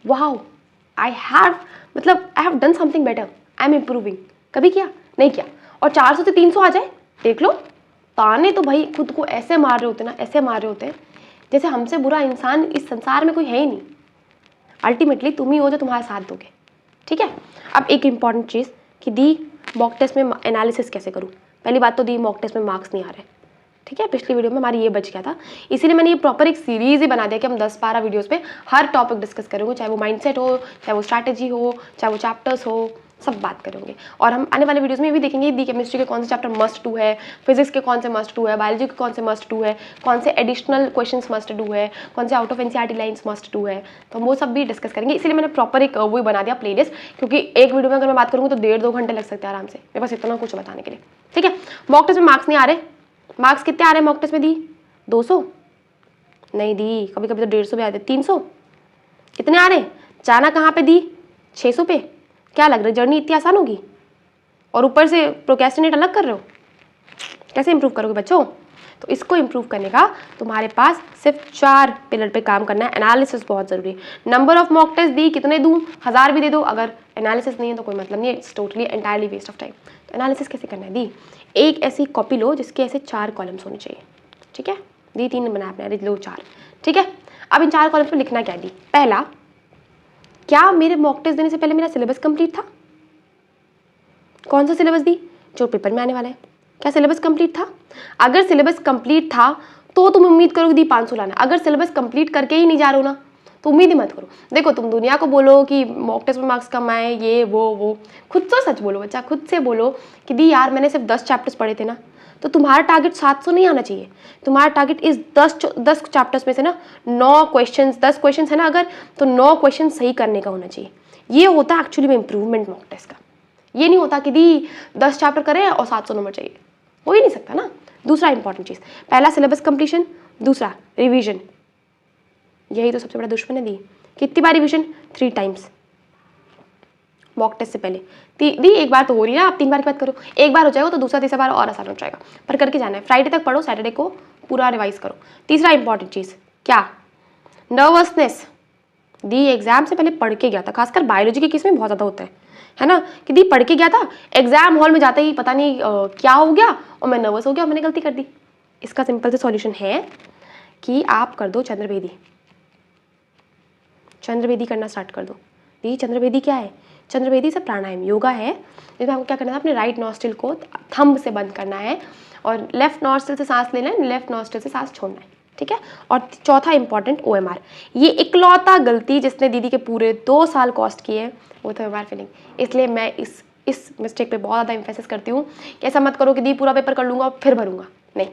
Speaker 1: Wow, I have done something better, I am improving. कभी किया? नहीं किया। और 400 से 300 आ जाए, देख लो, ताने तो भाई खुद को ऐसे मार रहे होते ना, ऐसे मार रहे होते जैसे हमसे बुरा इंसान इस संसार में कोई है ही नहीं। अल्टीमेटली तुम ही हो जो तुम्हारा साथ दोगे। ठीक है, अब एक इंपॉर्टेंट चीज़ कि दी मॉक टेस्ट में एनालिसिस कैसे करूँ। पहली बात तो दी मॉक टेस्ट में मार्क्स नहीं आ रहे। ठीक है, पिछली वीडियो में हमारी ये बच गया था, इसीलिए मैंने ये प्रॉपर एक सीरीज ही बना दिया कि हम 10-12 वीडियोस पे हर टॉपिक डिस्कस करेंगे, चाहे वो माइंडसेट हो, चाहे वो स्ट्रैटेजी हो, चाहे वो चैप्टर्स हो, सब बात करेंगे। और हम आने वाले वीडियोस में ये भी देखेंगे दी केमिस्ट्री के कौन से चैप्टर मस्ट डू है, फिजिक्स के कौन से मस्ट डू है, बायोलॉजी के कौन से मस्ट डू है, कौन से एडिशनल क्वेश्चंस मस्ट डू है, कौन से out of NCERT lines must do है, तो हम वो सब भी डिस्कस करेंगे। इसीलिए मैंने प्रॉपर एक वो बना दिया प्लेलिस्ट, क्योंकि एक वीडियो में अगर मैं बात करूँगी तो 1.5-2 घंटे लग सकते हैं आराम से, मेरे पास इतना कुछ बताने के लिए। ठीक है, मॉक टेस्ट में मार्क्स नहीं आ रहे। मार्क्स कितने आ रहे हैं मॉक टेस्ट में दी? 200 नहीं दी, कभी कभी तो 150 भी आते, 300 इतने आ रहे। जाना कहाँ पे दी? 600 पे। क्या लग रहा है जर्नी इतनी आसान होगी? और ऊपर से प्रोक्रेस्टिनेट अलग कर रहे हो। कैसे इंप्रूव करोगे बच्चों? तो इसको इंप्रूव करने का तुम्हारे पास सिर्फ 4 पिलर पे काम करना है। एनालिसिस बहुत जरूरी है। नंबर ऑफ मॉक टेस्ट दी कितने दूँ? 1000 भी दे दो, अगर एनालिसिस नहीं है तो कोई मतलब नहीं है, it's totally entirely waste of time. तो एनालिसिस कैसे करना है दी? एक ऐसी कॉपी लो जिसके ऐसे 4 कॉलम्स होने चाहिए। ठीक है, दी 3 बना आपने, लो 4। ठीक है, अब इन 4 कॉलम्स पे लिखना क्या दी? पहला, क्या मेरे मॉक टेस्ट देने से पहले मेरा सिलेबस कंप्लीट था? कौन सा सिलेबस दी? जो पेपर में आने वाला है। क्या सिलेबस कंप्लीट था? अगर सिलेबस कंप्लीट था तो तुम उम्मीद करो कि दी 500 लाना। अगर सिलेबस कंप्लीट करके ही नहीं जा रहे हो ना, तो उम्मीद ही मत करो। देखो, तुम दुनिया को बोलो कि मॉक टेस्ट में मार्क्स कम आए, ये वो, खुद तो सच बोलो बच्चा, खुद से बोलो कि दी यार मैंने सिर्फ 10 चैप्टर्स पढ़े थे ना, तो तुम्हारा टारगेट 700 नहीं आना चाहिए। तुम्हारा टारगेट इस 10 चैप्टर्स में से ना 9 क्वेश्चन, 10 क्वेश्चन है ना अगर, तो 9 क्वेश्चन सही करने का होना चाहिए। ये होता है एक्चुअली में इंप्रूवमेंट मॉक टेस्ट का। ये नहीं होता कि दी 10 चैप्टर करें और 700 नंबर चाहिए, हो ही नहीं सकता ना। दूसरा इंपॉर्टेंट चीज़, पहला सिलेबस कंप्लीशन, दूसरा रिवीजन। यही तो सबसे बड़ा दुश्मन है दी। कितनी बार रिवीजन? 3 टाइम्स मॉक टेस्ट से पहले। दी एक बार तो हो रही है ना, आप 3 बार की बात करो, एक बार हो जाएगा तो दूसरा तीसरा बार और आसान हो जाएगा, पर करके जाना है। फ्राइडे तक पढ़ो, सैटरडे को पूरा रिवाइज करो। तीसरा इंपॉर्टेंट चीज़ क्या? नर्वसनेस। दी एग्जाम से पहले पढ़ के गया था, खासकर बायोलॉजी के केस में बहुत ज़्यादा होता है ना, कि दी पढ़ के गया था, एग्जाम हॉल में जाते ही पता नहीं क्या हो गया और मैं नर्वस हो गया, मैंने गलती कर दी। इसका सिंपल से सॉल्यूशन है कि आप कर दो चंद्रभेदी। चंद्रभेदी करना स्टार्ट कर दो। दी चंद्रभेदी क्या है? चंद्रभेदी से प्राणायाम योगा है, जिसमें आपको क्या करना है, अपने राइट नॉस्ट्रिल को थंब से बंद करना है और लेफ्ट नॉस्ट्रिल से सांस लेना है, लेफ्ट नॉस्ट्रिल से सांस छोड़ना है। ठीक है, और चौथा इंपॉर्टेंट OMR। ये इकलौता गलती जिसने दीदी के पूरे 2 साल कॉस्ट किए वो था OMR फिलिंग। इसलिए मैं इस मिस्टेक पे बहुत ज़्यादा एम्फेसिस करती हूँ कि ऐसा मत करो कि दी पूरा पेपर कर लूँगा और फिर भरूंगा। नहीं,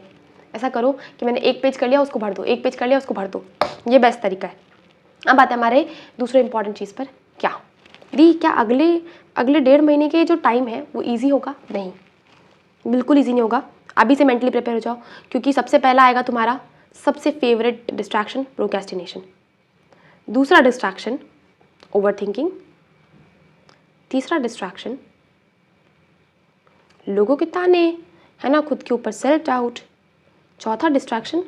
Speaker 1: ऐसा करो कि मैंने 1 पेज कर लिया उसको भर दो, 1 पेज कर लिया उसको भर दो, ये बेस्ट तरीका है। अब आते हैं हमारे दूसरे इंपॉर्टेंट चीज़ पर। क्या दी, क्या अगले 1.5 महीने के जो टाइम है वो ईजी होगा? नहीं, बिल्कुल ईजी नहीं होगा। अभी से मेंटली प्रिपेयर हो जाओ, क्योंकि सबसे पहला आएगा तुम्हारा सबसे फेवरेट डिस्ट्रैक्शन, प्रोक्रेस्टिनेशन। दूसरा डिस्ट्रैक्शन ओवर थिंकिंग। तीसरा डिस्ट्रैक्शन लोगों के ताने, है ना, खुद के ऊपर सेल्फ डाउट। चौथा डिस्ट्रैक्शन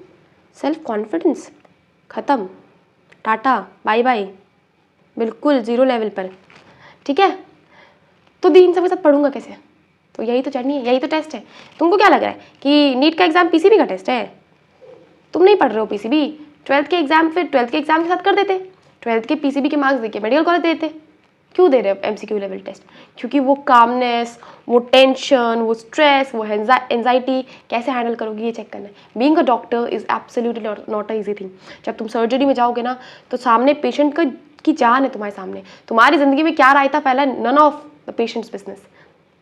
Speaker 1: सेल्फ कॉन्फिडेंस। ख़त्म, टाटा बाय बाय, बिल्कुल 0 लेवल पर। ठीक है, तो दी इन सब के साथ पढ़ूंगा कैसे? तो यही तो जर्नी है, यही तो टेस्ट है। तुमको क्या लग रहा है कि नीट का एग्जाम PCB का टेस्ट है? तुम नहीं पढ़ रहे हो PCB, 12th के एग्जाम फिर 12th के एग्जाम के साथ कर देते, 12th के PCB के मार्क्स देके मेडिकल कॉलेज देते। क्यों दे रहे हैं MCQ लेवल टेस्ट? क्योंकि वो कामनेस, वो टेंशन, वो स्ट्रेस, वो एंजाइटी कैसे हैंडल करोगे ये चेक करना है. Being a doctor is absolutely not a easy thing. जब तुम सर्जरी में जाओगे ना तो सामने पेशेंट की जान है तुम्हारे सामने. तुम्हारी ज़िंदगी में क्या रायता पहला, none of the patients business,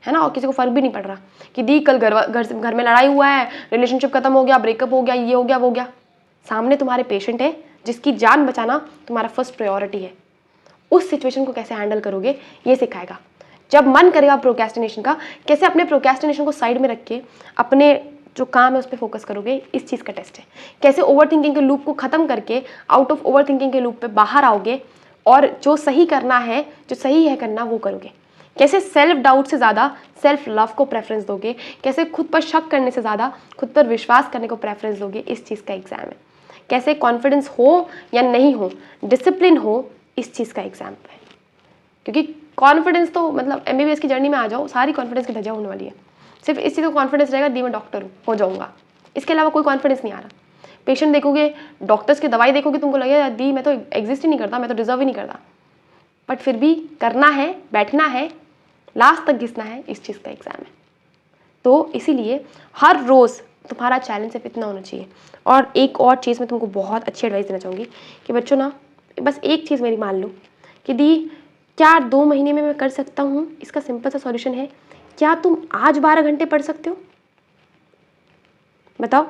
Speaker 1: है ना. और किसी को फर्क भी नहीं पड़ रहा कि दी कल घर में लड़ाई हुआ है, रिलेशनशिप खत्म हो गया, ब्रेकअप हो गया, ये हो गया, वो हो गया. सामने तुम्हारे पेशेंट है जिसकी जान बचाना तुम्हारा फर्स्ट प्रायोरिटी है. उस सिचुएशन को कैसे हैंडल करोगे ये सिखाएगा. जब मन करेगा प्रोक्रेस्टिनेशन का, कैसे अपने प्रोक्रेस्टिनेशन को साइड में रख के अपने जो काम है उस पर फोकस करोगे, इस चीज़ का टेस्ट है. कैसे ओवर थिंकिंग के लूप को ख़त्म करके आउट ऑफ ओवर थिंकिंग के लूप पे बाहर आओगे और जो सही करना है, जो सही है करना, वो करोगे. कैसे सेल्फ डाउट से ज़्यादा सेल्फ लव को प्रेफरेंस दोगे. कैसे खुद पर शक करने से ज़्यादा खुद पर विश्वास करने को प्रेफरेंस दोगे. इस चीज़ का एग्ज़ाम है. कैसे कॉन्फिडेंस हो या नहीं हो, डिसिप्लिन हो, इस चीज़ का एग्जाम है. क्योंकि कॉन्फिडेंस तो मतलब MBBS की जर्नी में आ जाओ, सारी कॉन्फिडेंस की धज्जिया होने वाली है. सिर्फ इस चीज़ का कॉन्फिडेंस रहेगा दी मैं डॉक्टर हूँ, हो जाऊँगा. इसके अलावा कोई कॉन्फिडेंस नहीं आ रहा. पेशेंट देखोगे, डॉक्टर्स की दवाई देखोगे, तुमको लगेगा दी मैं तो एग्जिस्ट ही नहीं करता, मैं तो डिजर्व ही नहीं करता. बट फिर भी करना है, बैठना है, लास्ट तक घिसना है, इस चीज़ का एग्ज़ाम है. तो इसीलिए हर रोज़ तुम्हारा चैलेंज सिर्फ इतना होना चाहिए. और एक और चीज़ मैं तुमको बहुत अच्छी एडवाइस देना चाहूँगी कि बच्चों ना, बस एक चीज़ मेरी मान लो कि दी क्या 2 महीने में मैं कर सकता हूँ. इसका सिंपल सा सॉल्यूशन है, क्या तुम आज 12 घंटे पढ़ सकते हो? बताओ.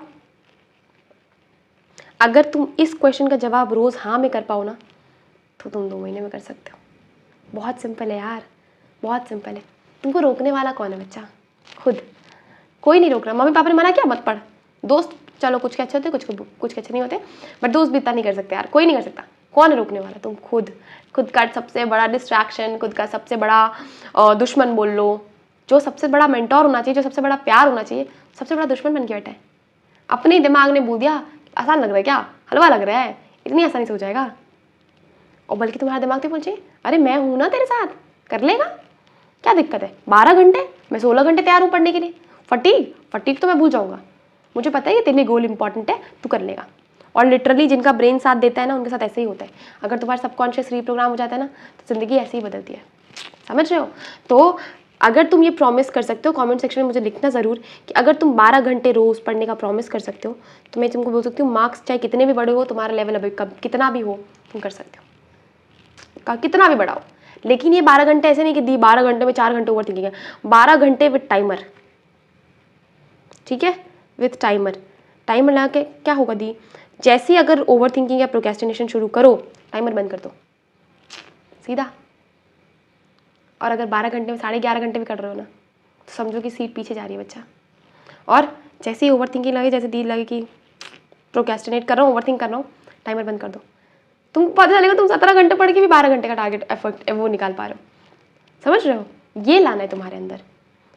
Speaker 1: अगर तुम इस क्वेश्चन का जवाब रोज़ हाँ में कर पाओ ना, तो तुम 2 महीने में कर सकते हो. बहुत सिंपल है यार, बहुत सिंपल है. तुमको रोकने वाला कौन है बच्चा? खुद. कोई नहीं रोक रहा. मम्मी पापा ने मना किया मत पढ़. दोस्त चलो कुछ के अच्छे होते, कुछ के अच्छे नहीं होते, बट दोस्त भी इतना नहीं कर सकते यार. कोई नहीं कर सकता. कौन है रोकने वाला? तुम खुद. खुद का सबसे बड़ा डिस्ट्रैक्शन, खुद का सबसे बड़ा दुश्मन बोल लो. जो सबसे बड़ा मेंटोर होना चाहिए, जो सबसे बड़ा प्यार होना चाहिए, सबसे बड़ा दुश्मन बन के बैठा है. अपने दिमाग ने बोल दिया आसान लग रहा है क्या, हलवा लग रहा है, इतनी आसानी से हो जाएगा. और बल्कि तुम्हारा दिमाग तो पहुंचे, अरे मैं हूं ना तेरे साथ, कर लेगा, क्या दिक्कत है. 12 घंटे, मैं 16 घंटे तैयार हूँ पढ़ने के लिए. फटीक तो मैं भूल जाऊंगा. मुझे पता है ये तेरे लिए गोल इंपॉर्टेंट है, तू कर लेगा. और लिटरली जिनका ब्रेन साथ देता है ना, उनके साथ ऐसे ही होता है. अगर तुम्हारा सबकॉन्शियस रीप्रोग्राम हो जाता है ना, तो ज़िंदगी ऐसे ही बदलती है. समझ रहे हो? तो अगर तुम ये प्रॉमिस कर सकते हो, कमेंट सेक्शन में मुझे लिखना ज़रूर कि अगर तुम 12 घंटे रोज़ पढ़ने का प्रॉमिस कर सकते हो, तो मैं तुमको बोल सकती हूँ मार्क्स चाहे कितने भी बड़े हो, तुम्हारा लेवल अभी कितना भी हो, तुम कर सकते हो, कितना भी बड़ा हो. लेकिन ये 12 घंटे ऐसे नहीं कि दी 12 घंटे में 4 घंटे ओवर थिंकिंग है. 12 घंटे विद टाइमर. ठीक है, विथ टाइमर. टाइमर लगा के क्या होगा दी, जैसे अगर ओवर थिंकिंग या प्रोक्रेस्टिनेशन शुरू करो, टाइमर बंद कर दो सीधा. और अगर 12 घंटे में 11:30 घंटे भी कर रहे हो ना, तो समझो कि सीट पीछे जा रही है बच्चा. और जैसे ही ओवर थिंकिंग लगे, जैसे दी लगे कि प्रोक्रेस्टिनेट कर रहा हूँ, ओवर थिंक कर रहा हूँ, टाइमर बंद कर दो. तुम पता चलेगा तुम 17 घंटे पढ़ के भी 12 घंटे का टारगेट एफर्ट वो निकाल पा रहे हो. समझ रहे हो? ये लाना है तुम्हारे अंदर.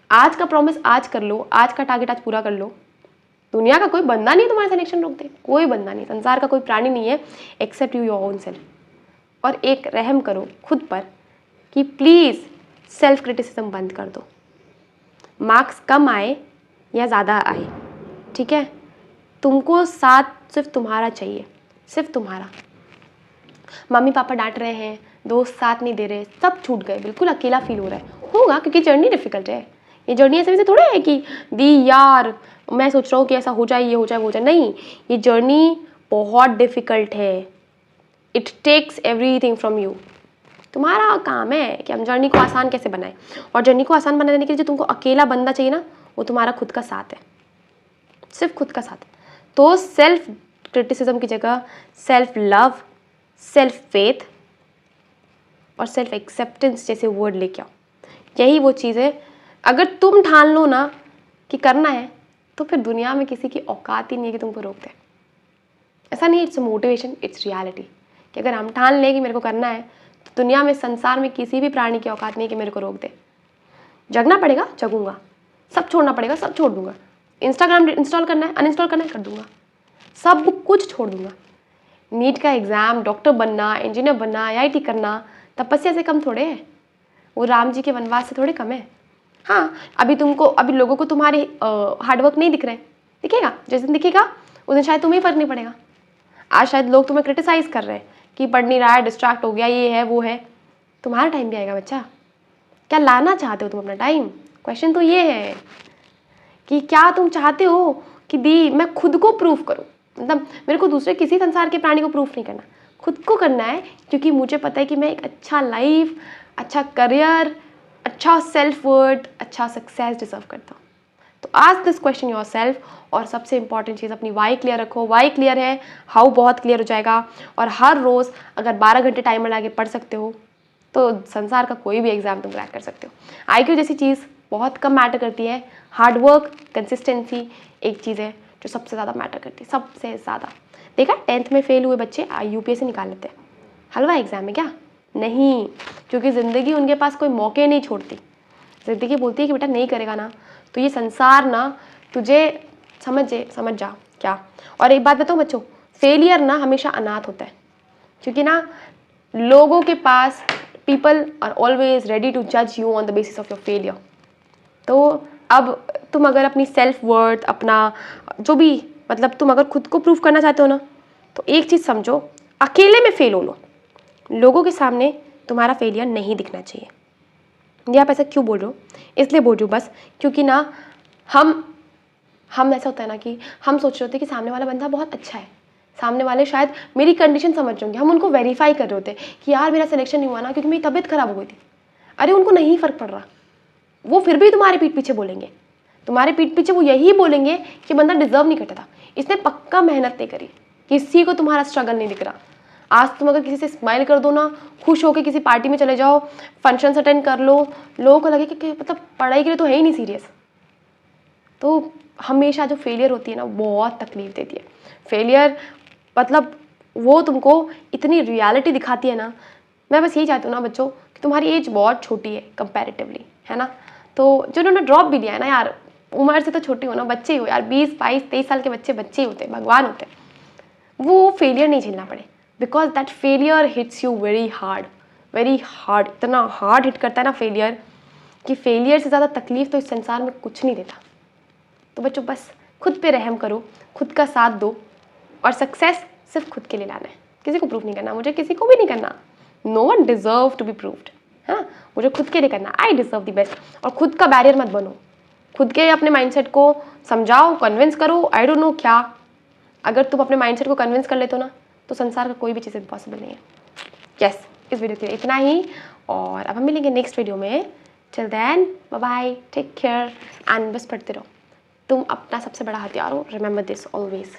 Speaker 1: आज का प्रॉमिस आज कर लो, आज का टारगेट आज पूरा कर लो. दुनिया का कोई बंदा नहीं तुम्हारा सिलेक्शन रोक दे, कोई बंदा नहीं, संसार का कोई प्राणी नहीं है except you your own self. और एक रहम करो खुद पर कि प्लीज़ सेल्फ क्रिटिसिज्म बंद कर दो. मार्क्स कम आए या ज़्यादा आए, ठीक है, तुमको साथ सिर्फ तुम्हारा चाहिए, सिर्फ तुम्हारा. मम्मी पापा डांट रहे हैं, दोस्त साथ नहीं दे रहे, सब छूट गए, बिल्कुल अकेला फील हो रहा है, होगा क्योंकि जर्नी डिफिकल्ट है. ये जर्नी ऐसे वैसे थोड़े है कि दी यार मैं सोच रहा हूँ कि ऐसा हो जाए, ये हो जाए, वो हो जाए. नहीं, ये जर्नी बहुत डिफिकल्ट है. It takes everything from you. तुम्हारा काम है कि हम जर्नी को आसान कैसे बनाएं. और जर्नी को आसान बनाने के लिए जो तुमको अकेला बंदा चाहिए ना, वो तुम्हारा खुद का साथ है, सिर्फ खुद का साथ. तो सेल्फ क्रिटिसिज्म की जगह सेल्फ लव, सेल्फ फेथ और सेल्फ एक्सेप्टेंस जैसे वर्ड लेके आओ. यही वो चीज़ है. अगर तुम ठान लो ना कि करना है, तो फिर दुनिया में किसी की औकात ही नहीं है कि तुमको रोक दे. ऐसा नहीं, इट्स मोटिवेशन, इट्स रियलिटी. कि अगर हम ठान लें कि मेरे को करना है, तो दुनिया में, संसार में किसी भी प्राणी की औकात नहीं है कि मेरे को रोक दे. जगना पड़ेगा, जगूंगा. सब छोड़ना पड़ेगा, सब छोड़ दूंगा. इंस्टाग्राम इंस्टॉल करना है, अनइंस्टॉल करना है, कर दूंगा. सब कुछ छोड़ दूंगा. नीट का एग्ज़ाम, डॉक्टर बनना, इंजीनियर बनना, IIT करना तपस्या से कम थोड़े है. वो राम जी के वनवास से थोड़े कम है. हाँ, अभी लोगों को तुम्हारे हार्डवर्क नहीं दिख रहे हैं, दिखेगा. जिस दिन दिखेगा उस दिन शायद तुम्हें फर्क नहीं पड़ेगा. आज शायद लोग तुम्हें क्रिटिसाइज़ कर रहे हैं कि पढ़ नहीं रहा है, डिस्ट्रैक्ट हो गया, ये है वो है. तुम्हारा टाइम भी आएगा बच्चा। क्या लाना चाहते हो तुम अपना टाइम? क्वेश्चन तो ये है कि क्या तुम चाहते हो कि दी मैं खुद को प्रूफ करूं, मतलब मेरे को दूसरे किसी संसार के प्राणी को प्रूफ नहीं करना, खुद को करना है, क्योंकि मुझे पता है कि मैं एक अच्छा लाइफ, अच्छा करियर, अच्छा सेल्फ वर्थ, अच्छा सक्सेस डिजर्व करता हूँ। तो ask this question your self, और सबसे इंपॉर्टेंट चीज़ अपनी वाई क्लियर रखो। वाई क्लियर है, हाउ बहुत क्लियर हो जाएगा। और हर रोज़ अगर 12 घंटे टाइमर लगा के पढ़ सकते हो तो संसार का कोई भी एग्जाम तुम क्रैक कर सकते हो। आईक्यू जैसी चीज़ बहुत कम मैटर करती है, हार्ड वर्क, कंसिस्टेंसी एक चीज़ है जो सबसे ज़्यादा मैटर करती है, सबसे ज़्यादा। देखा 10th में फेल हुए बच्चे यूपीएससी निकाल लेते हैं, हलवा एग्जाम है क्या? नहीं, क्योंकि ज़िंदगी उनके पास कोई मौके नहीं छोड़ती। ज़िंदगी बोलती है कि बेटा नहीं करेगा ना तो ये संसार ना तुझे समझ जा क्या। और एक बात बताऊँ बच्चों, फेलियर ना हमेशा अनाथ होता है, क्योंकि ना लोगों के पास people are always ready to जज you on the basis of your failure. तो अब तुम अगर अपनी सेल्फ वर्थ, अपना जो भी, मतलब तुम अगर खुद को प्रूफ करना चाहते हो ना, तो एक चीज़ समझो, अकेले में फेल हो लो, लोगों के सामने तुम्हारा फेलियर नहीं दिखना चाहिए। ये आप ऐसा क्यों बोल रहे हो? इसलिए बोल रही हूँ बस, क्योंकि ना हम ऐसा होता है ना कि हम सोच रहे होते हैं कि सामने वाला बंदा बहुत अच्छा है, सामने वाले शायद मेरी कंडीशन समझ रहे होंगे, हम उनको वेरीफाई कर रहे होते हैं कि यार मेरा सिलेक्शन नहीं हुआ ना क्योंकि मेरी तबीयत खराब हो गई थी। अरे उनको नहीं फ़र्क पड़ रहा, वो फिर भी तुम्हारे पीठ पीछे बोलेंगे, तुम्हारे पीठ पीछे वो यही बोलेंगे कि बंदा डिजर्व नहीं करता था, इसने पक्का मेहनत नहीं करी, किसी को तुम्हारा स्ट्रगल नहीं दिख रहा। आज तुम अगर किसी से स्माइल कर दो ना, खुश होकर किसी पार्टी में चले जाओ, फंक्शन अटेंड कर लो, लोगों को लगे कि मतलब पढ़ाई के लिए तो है ही नहीं सीरियस। तो हमेशा जो फेलियर होती है ना बहुत तकलीफ देती है। फेलियर मतलब वो तुमको इतनी रियलिटी दिखाती है ना। मैं बस यही चाहती हूँ ना बच्चों कि तुम्हारी एज बहुत छोटी है कंपैरेटिवली, है ना, तो जो उन्होंने ड्रॉप भी लिया है ना यार, उम्र से तो छोटी हो ना, बच्चे ही हो यार, 20 22 23 साल के बच्चे बच्चे ही होते हैं, भगवान होते हैं। वो फेलियर नहीं झेलना पड़े, because that failure hits you very hard, इतना हार्ड हिट करता है ना फेलियर, कि फेलियर से ज़्यादा तकलीफ तो इस संसार में कुछ नहीं देता। तो बच्चों बस खुद पे रहम करो, खुद का साथ दो, और सक्सेस सिर्फ खुद के लिए लाना है, किसी को प्रूव नहीं करना, मुझे किसी को भी नहीं करना। No one deserve to be proved, है ना, मुझे खुद के लिए करना, आई डिजर्व द बेस्ट। और खुद का बैरियर मत बनो, खुद के अपने माइंडसेट को समझाओ, कन्विंस करो, आई डोंट नो क्या। अगर तुम अपने माइंडसेट को कन्विंस कर लेते हो ना तो संसार का कोई भी चीज़ इम्पॉसिबल नहीं है। यस, इस वीडियो के लिए इतना ही, और अब हम मिलेंगे नेक्स्ट वीडियो में। Till then bye bye, take care, and बस पढ़ते रहो। तुम अपना सबसे बड़ा हथियार हो, रिमेंबर दिस ऑलवेज।